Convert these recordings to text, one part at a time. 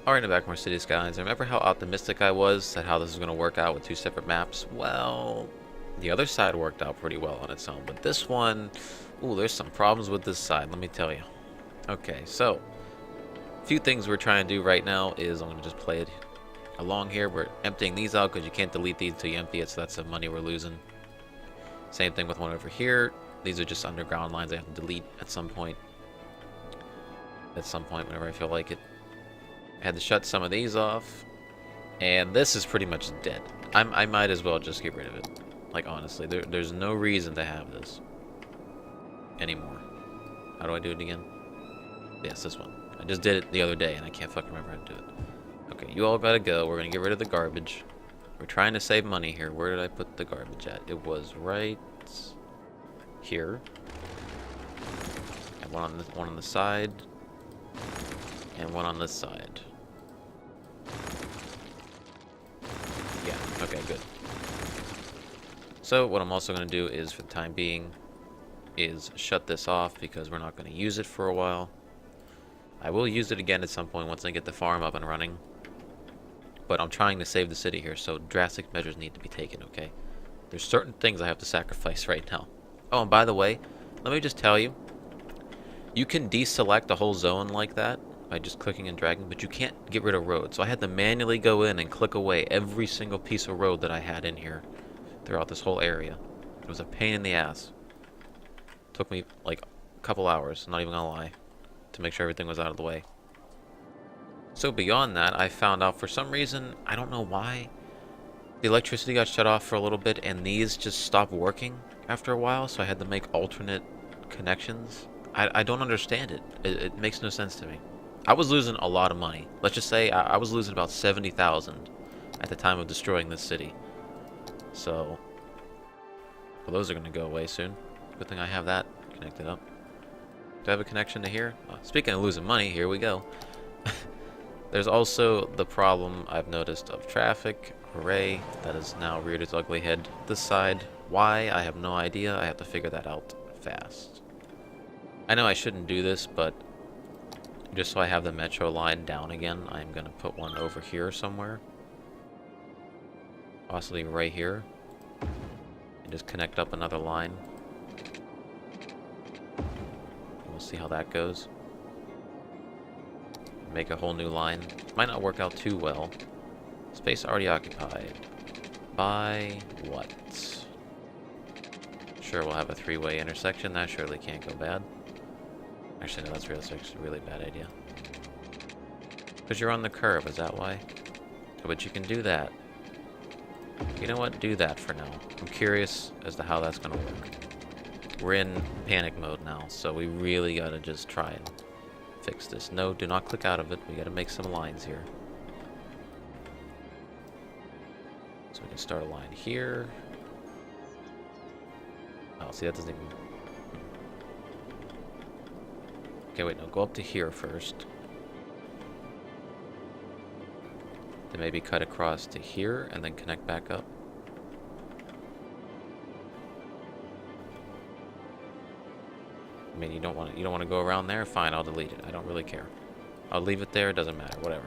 Alright, back more City Skylines. Remember how optimistic I was at how this was going to work out with two separate maps? Well, the other side worked out pretty well on its own, but this one, ooh, there's some problems with this side, let me tell you. Okay, so, a few things we're trying to do right now is I'm going to just play it along here. We're emptying these out because you can't delete these until you empty it, so that's some money we're losing. Same thing with one over here. These are just underground lines I have to delete at some point. Whenever I feel like it. I had to shut some of these off, and this is pretty much dead. I might as well just get rid of it. Like, honestly, there's no reason to have this anymore. How do I do it again? Yes, this one. I just did it the other day, and I can't fucking remember how to do it. Okay, you all gotta go. We're gonna get rid of the garbage. We're trying to save money here. Where did I put the garbage at? It was right here. And one on the side, and one on this side. Yeah, okay, good. So what I'm also going to do is, for the time being, is shut this off because we're not going to use it for a while. I will use it again at some point once I get the farm up and running. But I'm trying to save the city here, so drastic measures need to be taken, okay? There's certain things I have to sacrifice right now. Oh, and by the way, let me just tell you, you can deselect a whole zone like that by just clicking and dragging, but you can't get rid of roads. So I had to manually go in and click away every single piece of road that I had in here throughout this whole area. It was a pain in the ass. Took me like a couple hours, not even gonna lie, to make sure everything was out of the way. So beyond that, I found out for some reason, I don't know why, the electricity got shut off for a little bit and these just stopped working after a while, so I had to make alternate connections. I don't understand it. It makes no sense to me. I was losing a lot of money. Let's just say I was losing about 70,000 at the time of destroying this city. So, well, those are going to go away soon. Good thing I have that connected up. Do I have a connection to here? Oh, speaking of losing money, here we go. There's also the problem I've noticed of traffic. Hooray, that has now reared its ugly head this side. Why? I have no idea. I have to figure that out fast. I know I shouldn't do this, but just so I have the metro line down again, I'm going to put one over here somewhere. Possibly right here. And just connect up another line. We'll see how that goes. Make a whole new line. Might not work out too well. Space already occupied. By what? Sure, we'll have a three-way intersection. That surely can't go bad. Actually, no, that's actually a really bad idea. Because you're on the curve, is that why? Oh, but you can do that. You know what? Do that for now. I'm curious as to how that's going to work. We're in panic mode now, so we really got to just try and fix this. No, do not click out of it. We got to make some lines here. So we can start a line here. Oh, see, that doesn't even... Okay, wait, no, go up to here first. Then maybe cut across to here and then connect back up. I mean, you don't want to go around there? Fine, I'll delete it. I don't really care. I'll leave it there, it doesn't matter, whatever.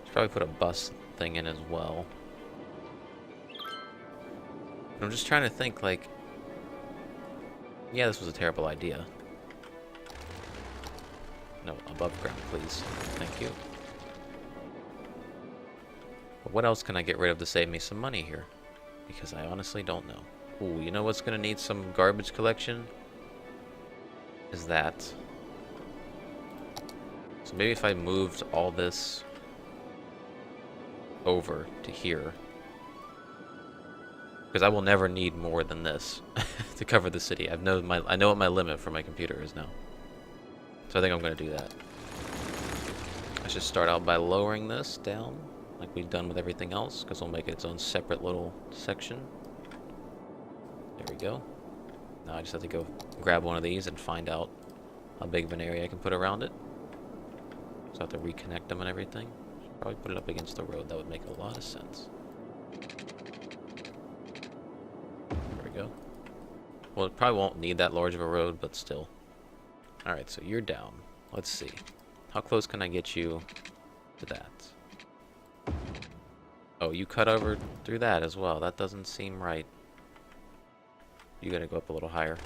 Should probably put a bus thing in as well. I'm just trying to think, like, yeah, this was a terrible idea. No, above ground, please. Thank you. But what else can I get rid of to save me some money here? Because I honestly don't know. Ooh, you know what's gonna need some garbage collection? Is that. So maybe if I moved all this over to here. Because I will never need more than this to cover the city. I know what my limit for my computer is now. So I think I'm going to do that. I should start out by lowering this down, like we've done with everything else, because we'll make it its own separate little section. There we go. Now I just have to go grab one of these and find out how big of an area I can put around it. So I have to reconnect them and everything. Should probably put it up against the road. That would make a lot of sense. There we go. Well, it probably won't need that large of a road, but still. Alright, so you're down. Let's see. How close can I get you to that? Oh, you cut over through that as well. That doesn't seem right. You gotta go up a little higher.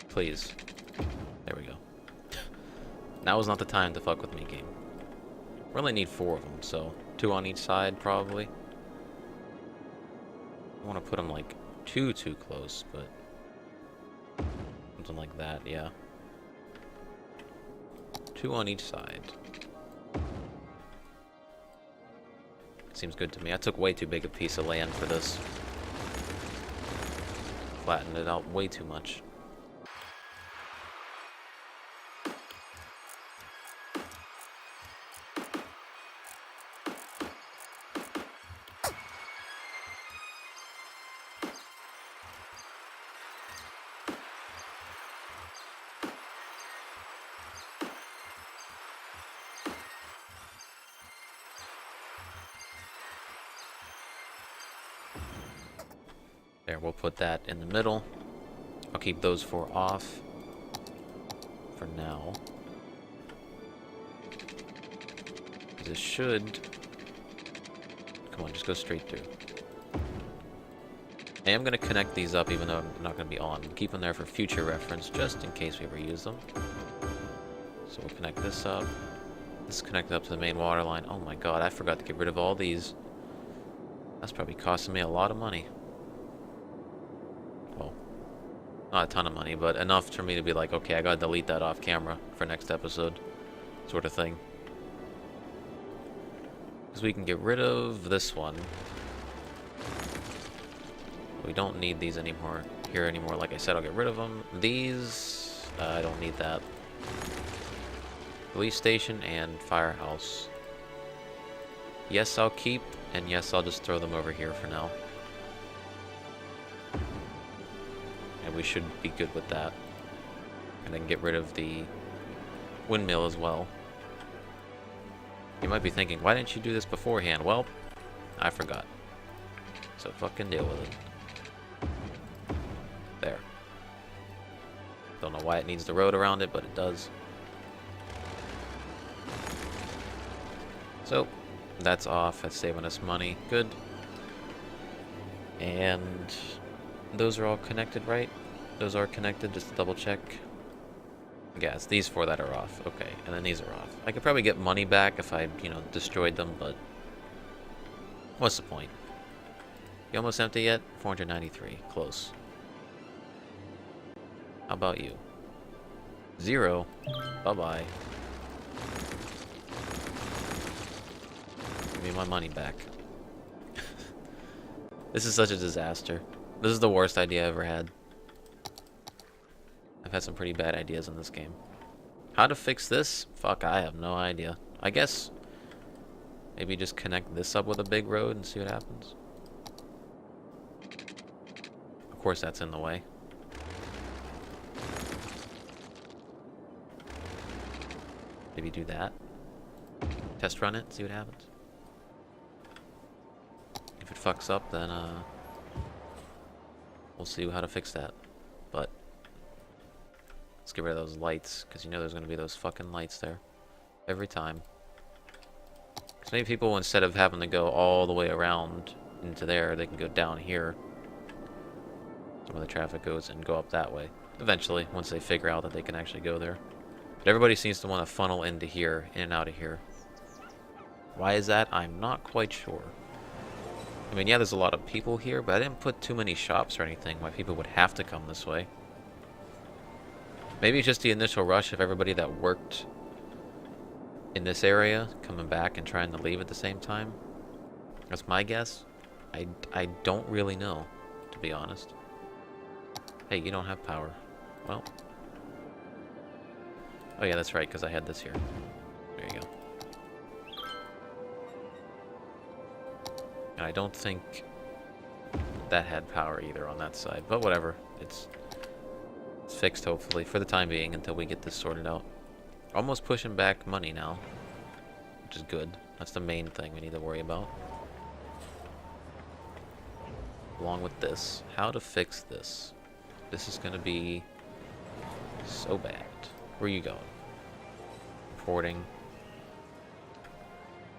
Please. There we go. Now is not the time to fuck with me, game. We only need 4 of them, so 2 on each side, probably. I want to put them, like, too close, but... something like that, yeah. 2 on each side. Seems good to me. I took way too big a piece of land for this. Flattened it out way too much. There, we'll put that in the middle. I'll keep those 4 off for now. This should... come on, just go straight through. I am going to connect these up even though I'm not going to be on. Keep them there for future reference, just in case we ever use them. So we'll connect this up. This is connected up to the main water line. Oh my god, I forgot to get rid of all these. That's probably costing me a lot of money. Well, not a ton of money, but enough for me to be like, okay, I gotta delete that off camera for next episode, sort of thing. Because we can get rid of this one. We don't need these anymore. Like I said, I'll get rid of them. These, I don't need that. Police station and firehouse. Yes, I'll keep, and yes, I'll just throw them over here for now. And we should be good with that. And then get rid of the windmill as well. You might be thinking, why didn't you do this beforehand? Well, I forgot. So fucking deal with it. There. Don't know why it needs the road around it, but it does. So, that's off. That's saving us money. Good. And those are all connected, right? Those are connected, just to double check. Yeah, it's these 4 that are off. Okay, and then these are off. I could probably get money back if I, destroyed them, but what's the point? You almost empty yet? 493. Close. How about you? 0. Bye-bye. Give me my money back. This is such a disaster. This is the worst idea I ever had. I've had some pretty bad ideas in this game. How to fix this? Fuck, I have no idea. I guess maybe just connect this up with a big road and see what happens. Of course that's in the way. Maybe do that. Test run it, see what happens. If it fucks up, then we'll see how to fix that. But let's get rid of those lights, because there's going to be those fucking lights there every time. Because maybe people, instead of having to go all the way around into there, they can go down here where the traffic goes and go up that way. Eventually, once they figure out that they can actually go there. But everybody seems to want to funnel into here, in and out of here. Why is that? I'm not quite sure. I mean, yeah, there's a lot of people here, but I didn't put too many shops or anything why people would have to come this way. Maybe it's just the initial rush of everybody that worked in this area coming back and trying to leave at the same time. That's my guess. I don't really know, to be honest. Hey, you don't have power. Well. Oh yeah, that's right, because I had this here. There you go. And I don't think that had power either on that side. But whatever. It's fixed, hopefully, for the time being, until we get this sorted out. Almost pushing back money now. is good. That's the main thing we need to worry about. Along with this. How to fix this. This is going to be so bad. Where are you going? Reporting.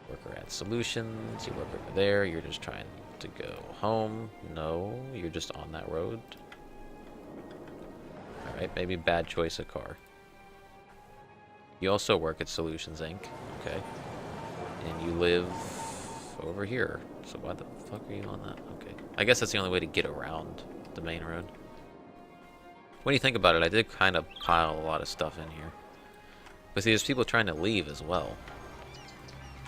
Worker at solutions. You work over there. You're just trying to go home. No, you're just on that road. Alright, maybe bad choice of car. You also work at Solutions Inc. Okay. And you live over here. So why the fuck are you on that? Okay. I guess that's the only way to get around the main road. When you think about it, I did kind of pile a lot of stuff in here. But see, there's people trying to leave as well.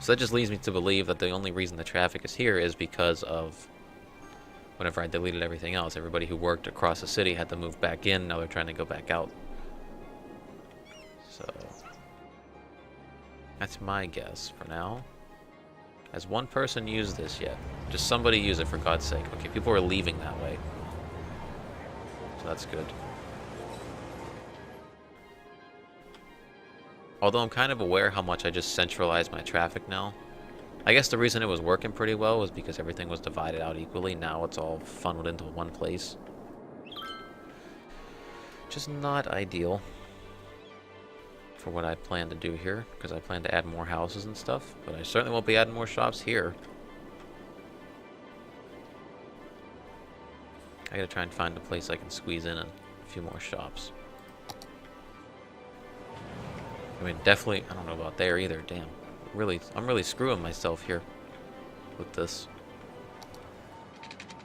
So that just leads me to believe that the only reason the traffic is here is because of whenever I deleted everything else. Everybody who worked across the city had to move back in. Now they're trying to go back out. So that's my guess for now. Has one person used this yet? Just somebody use it, for God's sake. Okay, people are leaving that way. So that's good. Although I'm kind of aware how much I just centralized my traffic now. I guess the reason it was working pretty well was because everything was divided out equally. Now it's all funneled into one place. Just not ideal for what I plan to do here, because I plan to add more houses and stuff, but I certainly won't be adding more shops here. I gotta try and find a place I can squeeze in a few more shops. I mean, definitely, I don't know about there either, damn. I'm really screwing myself here with this.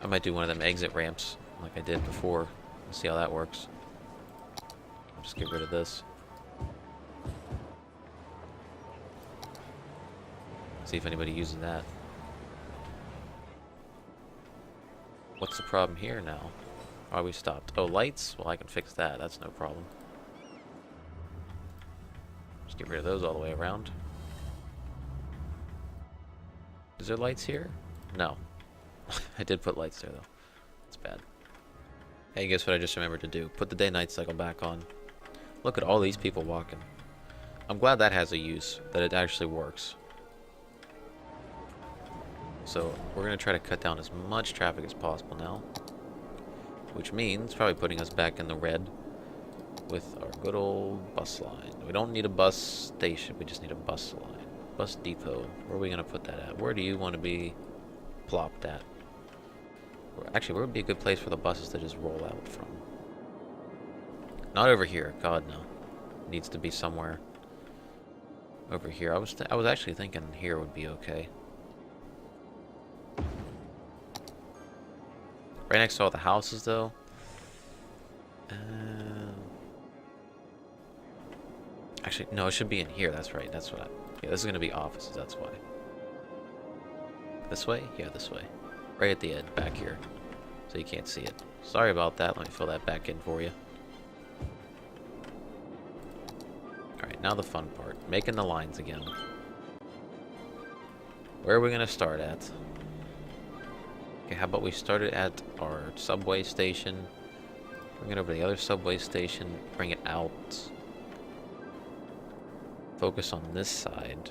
I might do one of them exit ramps like I did before. Let's see how that works. I'll just get rid of this. See if anybody uses that. What's the problem here now? Are we stopped? Oh, lights? Well, I can fix that. That's no problem. Just get rid of those all the way around. Is there lights here? No. I did put lights there, though. That's bad. Hey, guess what I just remembered to do? Put the day-night cycle back on. Look at all these people walking. I'm glad that has a use, that it actually works. So, we're going to try to cut down as much traffic as possible now. Which means probably putting us back in the red with our good old bus line. We don't need a bus station, we just need a bus line. Bus depot. Where are we going to put that at? Where do you want to be plopped at? Actually, where would be a good place for the buses to just roll out from? Not over here. God, no. It needs to be somewhere over here. I was actually thinking here would be okay. Right next to all the houses, though. Actually, no, it should be in here. That's right. That's what I... Yeah, this is going to be offices. That's why. This way? Yeah, this way. Right at the end, back here. So you can't see it. Sorry about that. Let me fill that back in for you. Alright, now the fun part. Making the lines again. Where are we going to start at? Okay, how about we start it at our subway station. Bring it over to the other subway station. Bring it out. Focus on this side.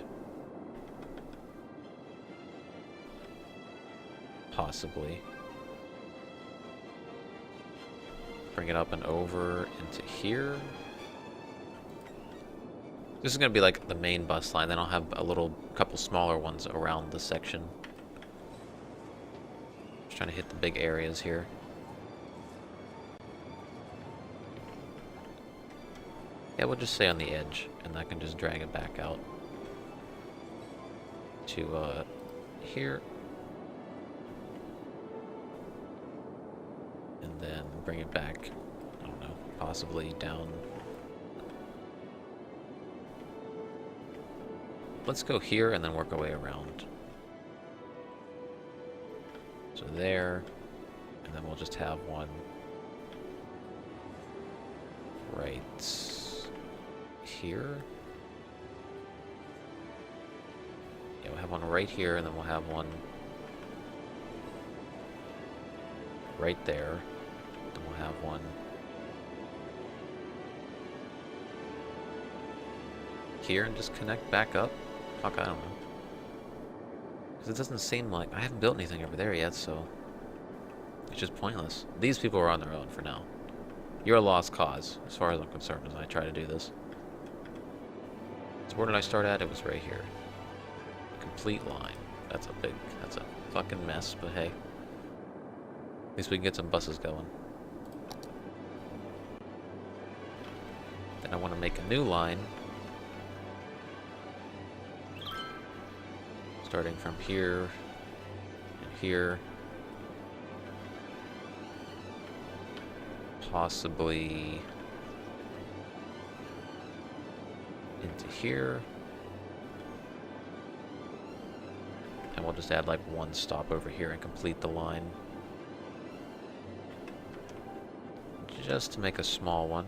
Possibly. Bring it up and over into here. This is going to be like the main bus line. Then I'll have a couple smaller ones around the section. Just trying to hit the big areas here. Yeah, we'll just stay on the edge, and I can just drag it back out to here. And then bring it back, I don't know, possibly down. Let's go here and then work our way around. So there, and then we'll just have one right here. Yeah, we'll have one right here, and then we'll have one right there. Then we'll have one here and just connect back up. Fuck, I don't know. Because it doesn't seem like... I haven't built anything over there yet, so... It's just pointless. These people are on their own for now. You're a lost cause, as far as I'm concerned, as I try to do this. So where did I start at? It was right here. Complete line. That's a fucking mess, but hey. At least we can get some buses going. Then I want to make a new line. Starting from here and here. Possibly into here. And we'll just add like one stop over here and complete the line. Just to make a small one.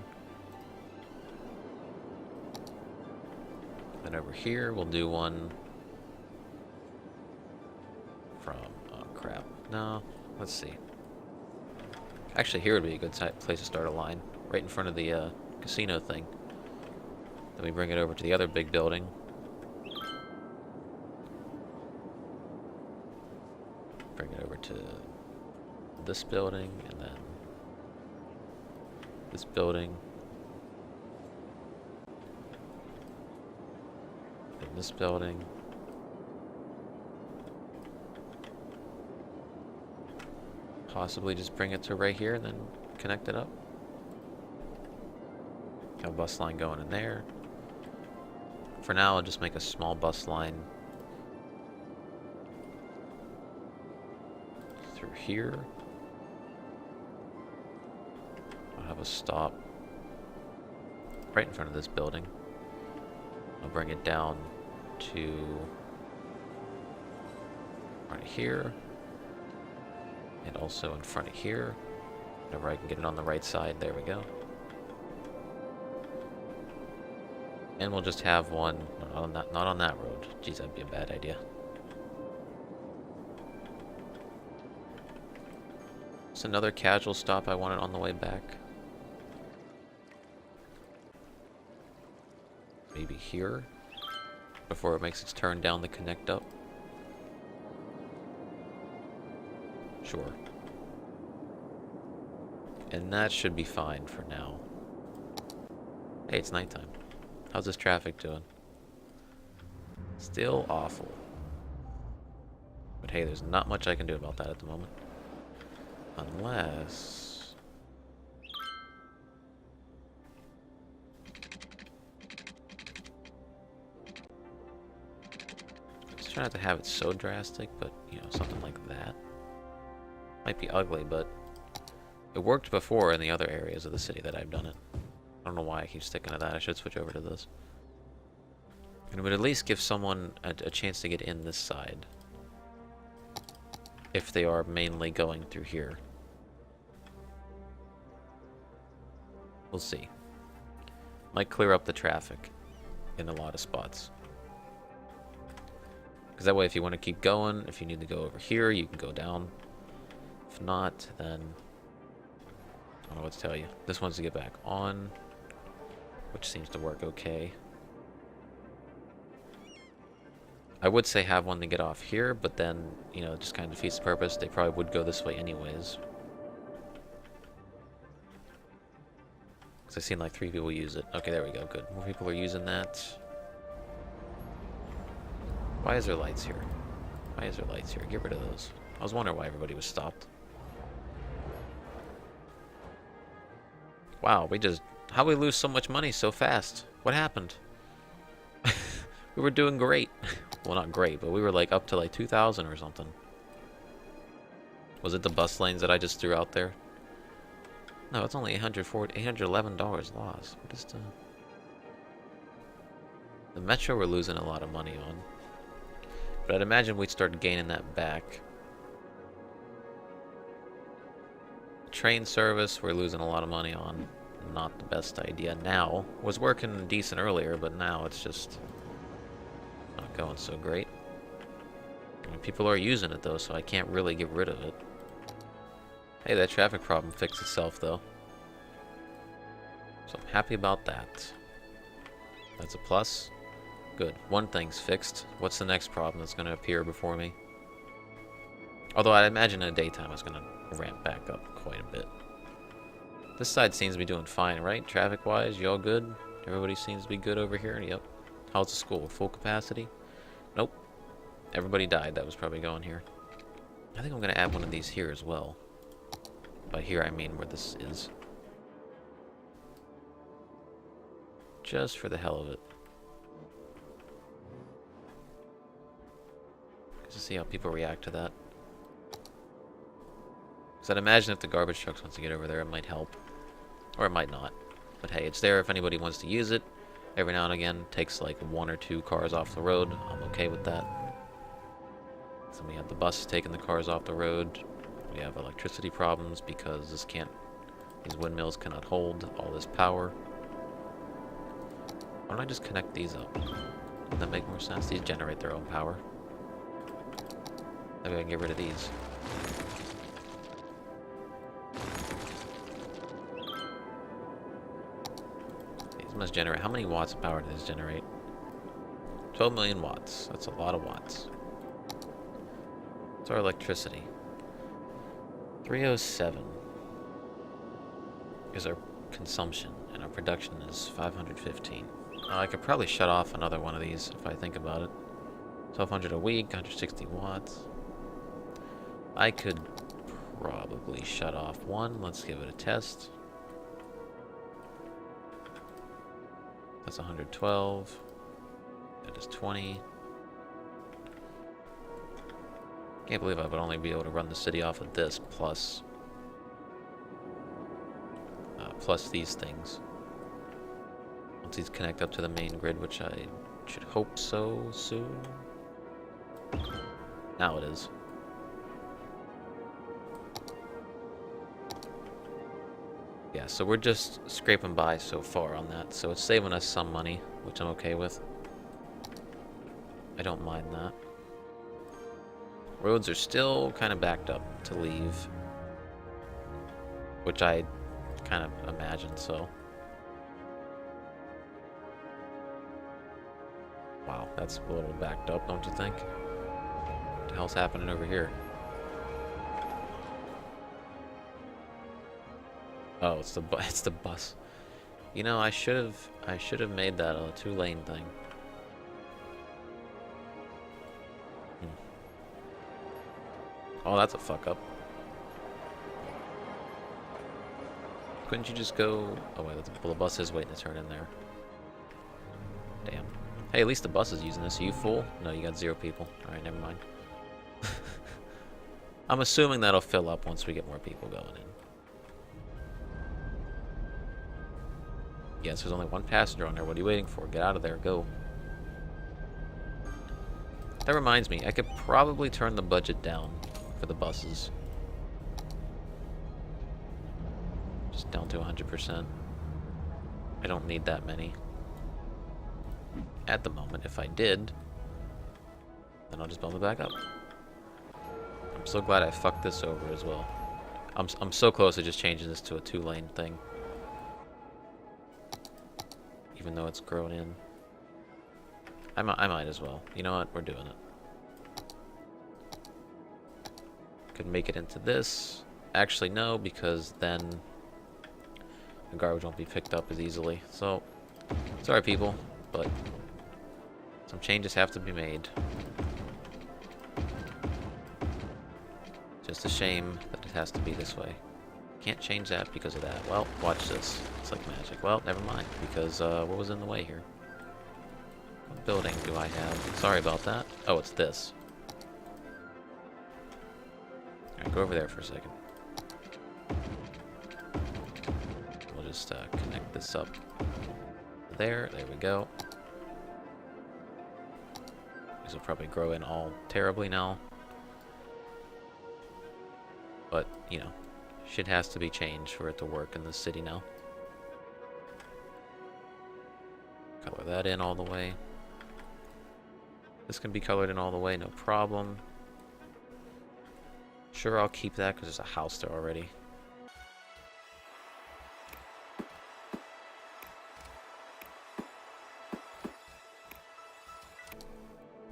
Then over here we'll do one from... oh crap. No, let's see. Actually, here would be a good place to start a line. Right in front of the casino thing. Then we bring it over to the other big building. Bring it over to this building, and then this building. And this building. Possibly just bring it to right here and then connect it up. Have a bus line going in there. For now, I'll just make a small bus line through here. I'll have a stop right in front of this building. I'll bring it down to right here. And also in front of here. Whenever I can get it on the right side, there we go. And we'll just have one, not on that road. Geez, that'd be a bad idea. It's another casual stop I wanted on the way back. Maybe here, before it makes its turn down the connect up. Sure. And that should be fine for now. Hey, it's nighttime. How's this traffic doing? Still awful. But hey, there's not much I can do about that at the moment. Unless... just try not to have it so drastic, but, you know, something like that. Might be ugly, but it worked before in the other areas of the city that I've done it. I don't know why I keep sticking to that. I should switch over to this. And it would at least give someone a chance to get in this side. If they are mainly going through here. We'll see. Might clear up the traffic in a lot of spots. Because that way, if you want to keep going, if you need to go over here, you can go down. If not, then I don't know what to tell you. This one's to get back on, which seems to work okay. I would say have one to get off here, but then, you know, it just kind of defeats the purpose. They probably would go this way anyways. Because I've seen like 3 people use it. Okay, there we go. Good. More people are using that. Why is there lights here? Why is there lights here? Get rid of those. I was wondering why everybody was stopped. Wow, how'd we lose so much money so fast? What happened? We were doing great. Well, not great, but we were like up to like 2,000 or something. Was it the bus lanes that I just threw out there? No, it's only $811 lost. What is the Metro we're losing a lot of money on. But I'd imagine we'd start gaining that back. Train service, we're losing a lot of money on. Not the best idea now. Was working decent earlier, but now it's just not going so great. I mean, people are using it though, so I can't really get rid of it. Hey, that traffic problem fixed itself though. So I'm happy about that. That's a plus. Good. One thing's fixed. What's the next problem that's going to appear before me? Although I imagine in the daytime it's going to ramp back up quite a bit. This side seems to be doing fine, right? Traffic-wise, you all good? Everybody seems to be good over here? Yep. How's the school? Full capacity? Nope. Everybody died that was probably going here. I think I'm going to add one of these here as well. By here I mean where this is. Just for the hell of it. Just to see how people react to that. Because I'd imagine if the garbage trucks wants to get over there, it might help. Or it might not. But hey, it's there if anybody wants to use it. Every now and again, takes like 1 or 2 cars off the road. I'm okay with that. So we have the bus taking the cars off the road. We have electricity problems because these windmills cannot hold all this power. Why don't I just connect these up? Would that make more sense? These generate their own power. Maybe I can get rid of these. These must generate. How many watts of power do these generate? 12 million watts. That's a lot of watts. What's our electricity? 307 is our consumption, and our production is 515. I could probably shut off another one of these if I think about it. 1200 a week, 160 watts. I could probably shut off one. Let's give it a test. That's 112. That is 20. Can't believe I would only be able to run the city off of this plus these things. Once these connect up to the main grid, which I should hope so soon. Now it is. Yeah, so we're just scraping by so far on that, so it's saving us some money, which I'm okay with. I don't mind that. Roads are still kind of backed up to leave, which I kind of imagined, so. Wow, that's a little backed up, don't you think? What the hell's happening over here? Oh, it's the bus. You know, I should have made that a 2-lane thing. Oh, that's a fuck up. Couldn't you just go? Oh wait, well, the bus is waiting to turn in there. Damn. Hey, at least the bus is using this. Are you full? No, you got 0 people. All right, never mind. I'm assuming that'll fill up once we get more people going in. Yes, there's only 1 passenger on there. What are you waiting for? Get out of there. Go. That reminds me, I could probably turn the budget down for the buses. Just down to 100%. I don't need that many. At the moment, if I did, then I'll just bump it back up. I'm so glad I fucked this over as well. I'm so close to just changing this to a 2-lane thing. Even though it's grown in. I might as well. You know what? We're doing it. Could make it into this. Actually, no, because then the garbage won't be picked up as easily. So, sorry people, but some changes have to be made. Just a shame that it has to be this way. Can't change that because of that. Well, watch this. It's like magic. Well, never mind, because what was in the way here? What building do I have? Sorry about that. Oh, it's this. Alright, go over there for a second. We'll just connect this up there. There we go. These will probably grow in all terribly now. But, you know, shit has to be changed for it to work in this city now. Color that in all the way. This can be colored in all the way, no problem. Sure, I'll keep that because there's a house there already.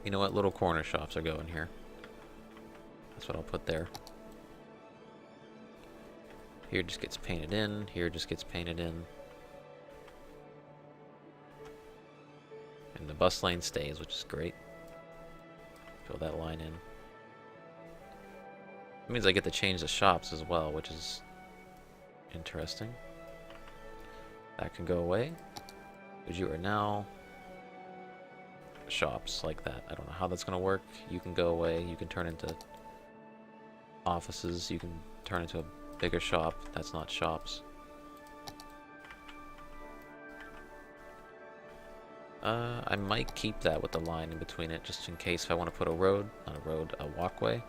You know what? Little corner shops are going here. That's what I'll put there. Here just gets painted in. Here just gets painted in. And the bus lane stays, which is great. Fill that line in. It means I get to change the shops as well, which is interesting. That can go away. Because you are now shops like that. I don't know how that's going to work. You can go away. You can turn into offices. You can turn into a bigger shop. That's not shops. I might keep that with the line in between it, just in case if I want to put a road, not a road, a walkway.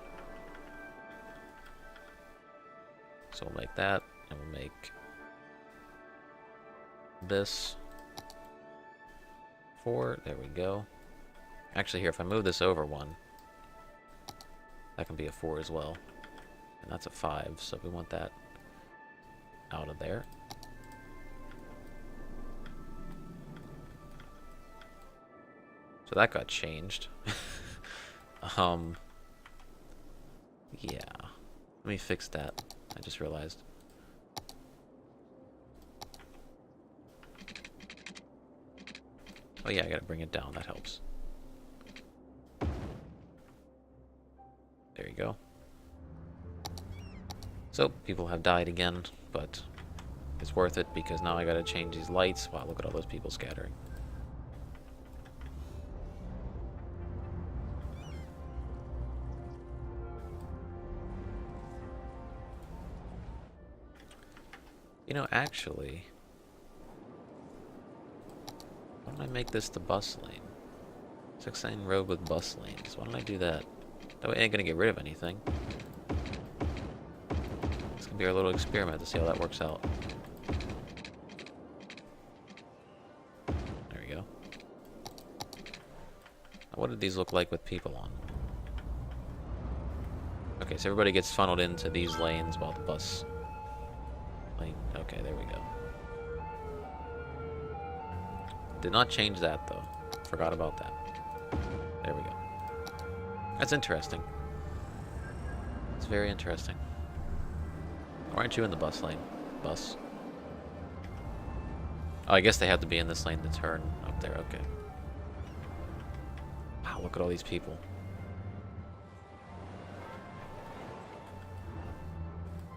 So we'll make that, and we'll make this 4. There we go. Actually, here, if I move this over 1, that can be a 4 as well. And that's a 5, so we want that out of there. So that got changed. Yeah. Let me fix that. I just realized. Oh yeah, I gotta bring it down. That helps. There you go. So, people have died again, but it's worth it because now I gotta change these lights. Wow, look at all those people scattering. You know, actually, why don't I make this the bus lane? 6-lane road with bus lanes. Why don't I do that? That way I ain't gonna get rid of anything. It's gonna be our little experiment to see how that works out. There we go. Now, what did these look like with people on? Okay, so everybody gets funneled into these lanes while the bus lane. Okay, there we go. Did not change that though. Forgot about that. There we go. That's interesting. It's very interesting. Why aren't you in the bus lane? Bus? Oh, I guess they have to be in this lane to turn up there. Okay. Wow, look at all these people.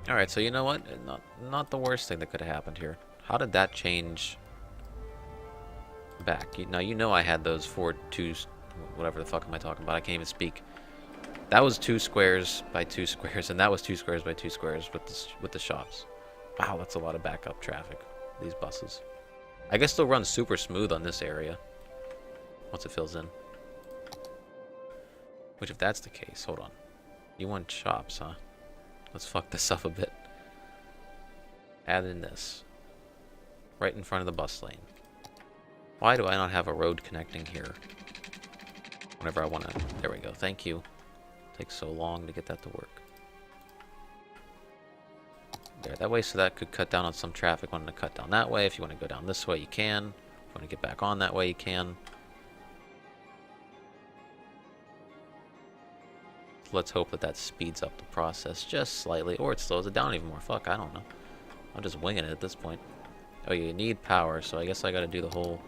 Alright, so you know what? Not the worst thing that could have happened here. How did that change back? Now, you know I had those 4 2s, whatever the fuck am I talking about? I can't even speak. That was 2 squares by 2 squares, and that was 2 squares by 2 squares with the shops. Wow, that's a lot of backup traffic, these buses. I guess they'll run super smooth on this area once it fills in. Which, if that's the case, hold on. You want shops, huh? Let's fuck this up a bit. Add in this. Right in front of the bus lane. Why do I not have a road connecting here? Whenever I want to... There we go. Thank you. Takes so long to get that to work. There. That way, so that could cut down on some traffic. Wanting to cut down that way. If you want to go down this way, you can. If you want to get back on that way, you can. Let's hope that that speeds up the process just slightly, or it slows it down even more. Fuck, I don't know. I'm just winging it at this point. Oh, you need power, so I guess I gotta do the whole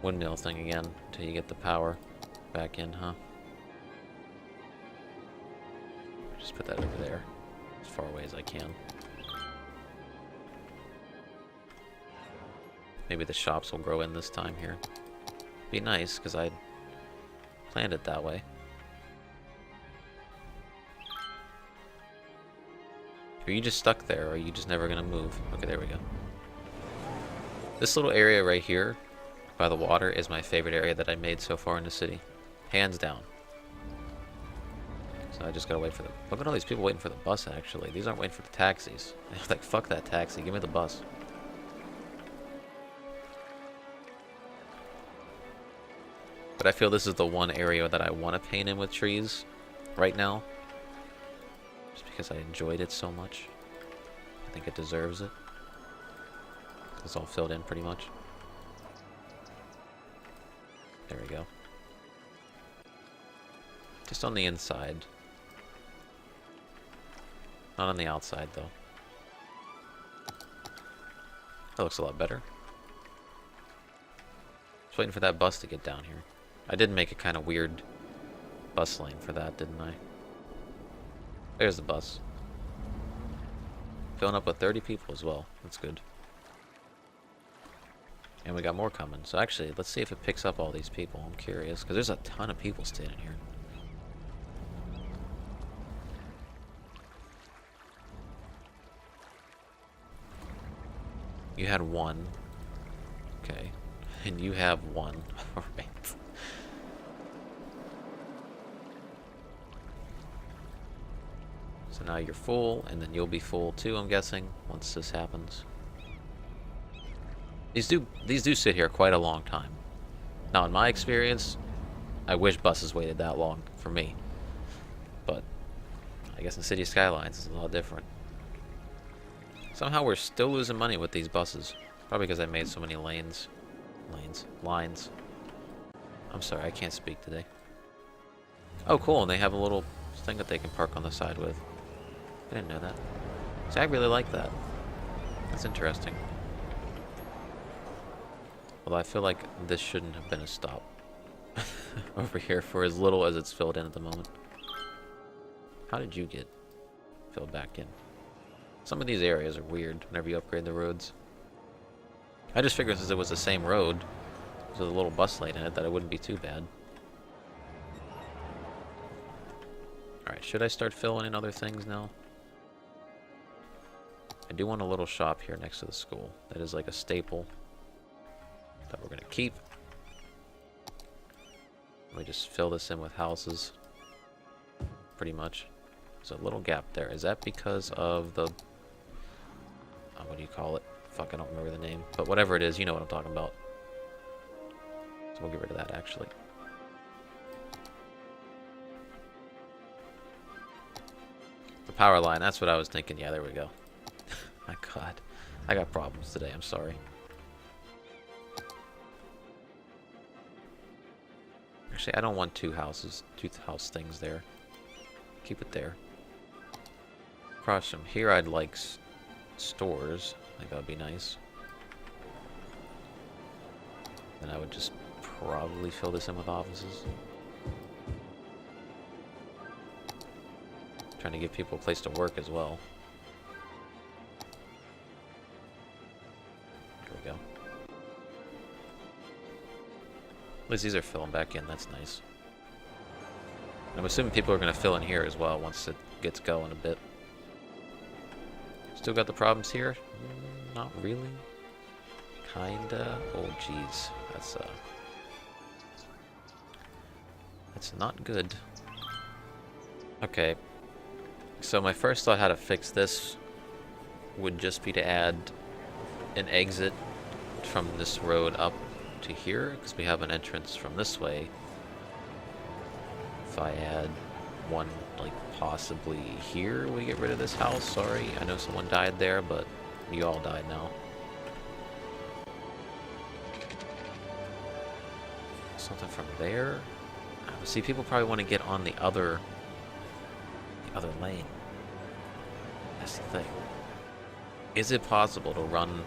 windmill thing again until you get the power back in, huh? Just put that over there, as far away as I can. Maybe the shops will grow in this time here. Be nice, because I planned it that way. Are you just stuck there, or are you just never gonna move? Okay, there we go. This little area right here, by the water, is my favorite area that I made so far in the city. Hands down. So I just gotta wait for the... Look at all these people waiting for the bus, actually. These aren't waiting for the taxis. Like, fuck that taxi. Give me the bus. But I feel this is the one area that I want to paint in with trees right now. Just because I enjoyed it so much. I think it deserves it. It's all filled in pretty much. There we go. Just on the inside. Not on the outside, though. That looks a lot better. Just waiting for that bus to get down here. I did make a kind of weird bus lane for that, didn't I? There's the bus. Filling up with 30 people as well. That's good. And we got more coming. So actually, let's see if it picks up all these people. I'm curious, because there's a ton of people staying in here. You had one. Okay. And you have one. Alright. So now you're full, and then you'll be full too, I'm guessing, once this happens. These do sit here quite a long time. Now, in my experience, I wish buses waited that long for me. But I guess in City Skylines it's a lot different. Somehow we're still losing money with these buses. Probably because I made so many lines. I'm sorry, I can't speak today. Oh, cool, and they have a little thing that they can park on the side with. I didn't know that. See, I really like that. That's interesting. Although I feel like this shouldn't have been a stop over here for as little as it's filled in at the moment. How did you get filled back in? Some of these areas are weird whenever you upgrade the roads. I just figured since it was the same road with a little bus lane in it that it wouldn't be too bad. Alright, should I start filling in other things now? I do want a little shop here next to the school. That is like a staple that we're going to keep. Let me just fill this in with houses. Pretty much. There's a little gap there. Is that because of the... what do you call it? Fuck, I don't remember the name. But whatever it is, you know what I'm talking about. So we'll get rid of that, actually. The power line, that's what I was thinking. Yeah, there we go. My god. I got problems today, I'm sorry. Actually, I don't want two house things there. Keep it there. Across from here, I'd like stores. I think that would be nice. Then I would just probably fill this in with offices. Trying to give people a place to work as well. There we go. At least these are filling back in, that's nice. I'm assuming people are going to fill in here as well once it gets going a bit. Still got the problems here? Not really. Kinda. Oh, jeez. That's not good. Okay. So my first thought how to fix this would just be to add an exit from this road up to here, because we have an entrance from this way. If I add one, like, possibly here, we get rid of this house. Sorry, I know someone died there, but you all died now. Something from there. See, people probably want to get on the other lane. That's the thing. Is it possible to run?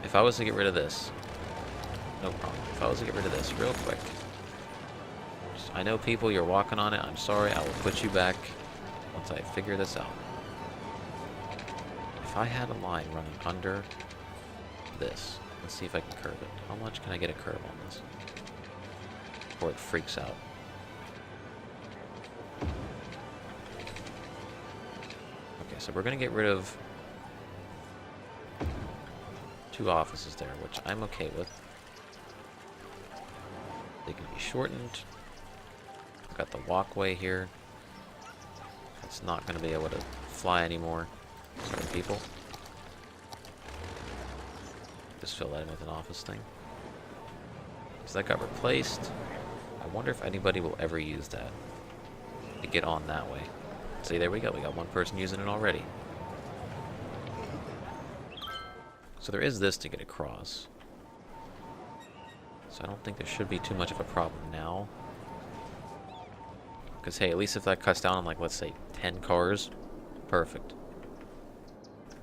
If I was to get rid of this, no problem. If I was to get rid of this real quick. I know people, you're walking on it. I'm sorry, I will put you back once I figure this out. If I had a line running under this, let's see if I can curve it. How much can I get a curve on this before it freaks out? Okay, so we're going to get rid of 2 offices there, which I'm okay with. They can be shortened. Got the walkway here. It's not going to be able to fly anymore. Sorry, people. Just fill that in with an office thing. So that got replaced. I wonder if anybody will ever use that to get on that way. See, there we go. We got one person using it already. So there is this to get across. So I don't think there should be too much of a problem now. Because, hey, at least if that cuts down on, like, let's say 10 cars, perfect.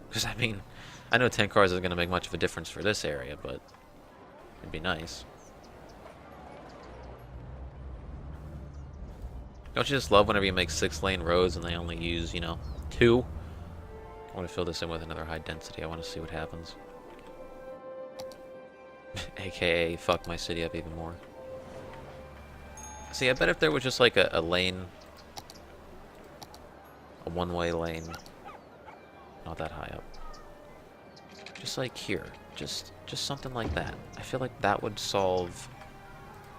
Because, I mean, I know 10 cars isn't going to make much of a difference for this area, but it'd be nice. Don't you just love whenever you make 6-lane roads and they only use, you know, 2? I want to fill this in with another high density. I want to see what happens. AKA, fuck my city up even more. See, I bet if there was just like a lane, a one-way lane, not that high up, just like here, just something like that. I feel like that would solve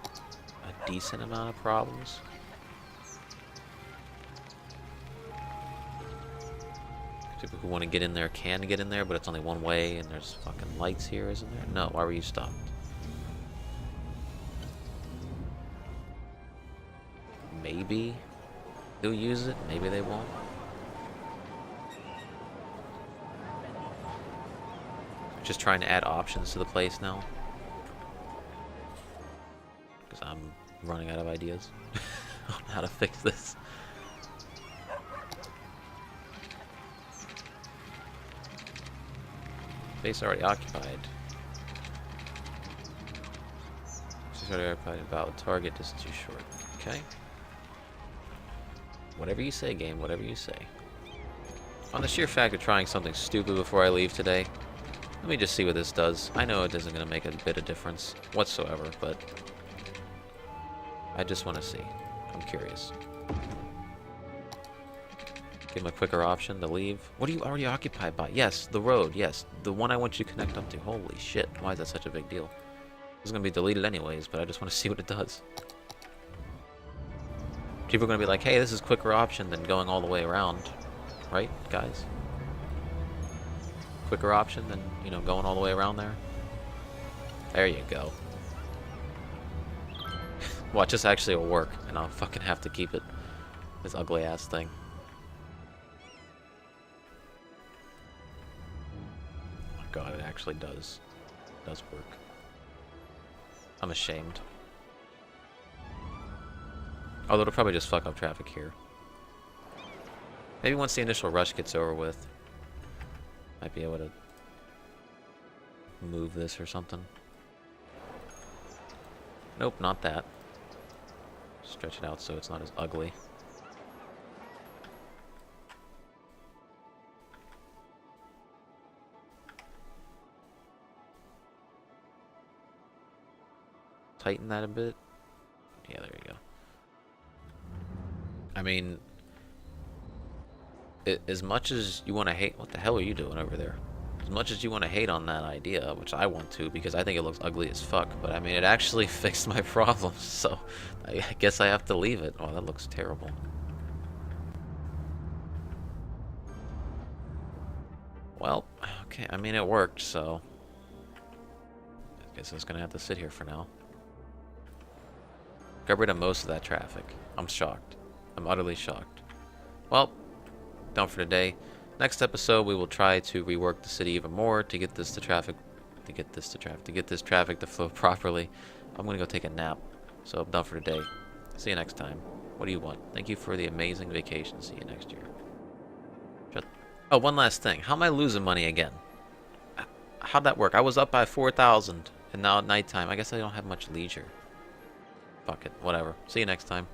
a decent amount of problems. People who want to get in there can get in there, but it's only one way, and there's fucking lights here, isn't there? No, why were you stopped? Maybe they'll use it, maybe they won't. Just trying to add options to the place now. Because I'm running out of ideas on how to fix this. Base already occupied. She's already occupied. About target distance too short. Okay. Whatever you say, game. Whatever you say. On the sheer fact of trying something stupid before I leave today, let me just see what this does. I know it isn't going to make a bit of difference whatsoever, but I just want to see. I'm curious. Give him a quicker option to leave. What are you already occupied by? Yes, the road. Yes, the one I want you to connect up to. Holy shit. Why is that such a big deal? It's going to be deleted anyways, but I just want to see what it does. People are going to be like, hey, this is a quicker option than going all the way around. Right, guys? Quicker option than, you know, going all the way around there. There you go. Watch, this actually will work, and I'll fucking have to keep it. This ugly ass thing. Oh my god, it actually does work. I'm ashamed. Although it'll probably just fuck up traffic here. Maybe once the initial rush gets over with, might be able to move this or something. Nope, not that. Stretch it out so it's not as ugly. Tighten that a bit. Yeah, there you go. I mean, as much as you want to hate... What the hell are you doing over there? As much as you want to hate on that idea, which I want to, because I think it looks ugly as fuck, but I mean, it actually fixed my problems, so I guess I have to leave it. Oh, that looks terrible. Well, okay, I mean, it worked, so I guess it's gonna have to sit here for now. Got rid of most of that traffic. I'm shocked. I'm utterly shocked. Well, done for today. Next episode, we will try to rework the city even more to get this traffic to flow properly. I'm gonna go take a nap. So I'm done for today. See you next time. What do you want? Thank you for the amazing vacation. See you next year. Oh, one last thing. How am I losing money again? How'd that work? I was up by 4,000, and now at nighttime. I guess I don't have much leisure. Fuck it. Whatever. See you next time.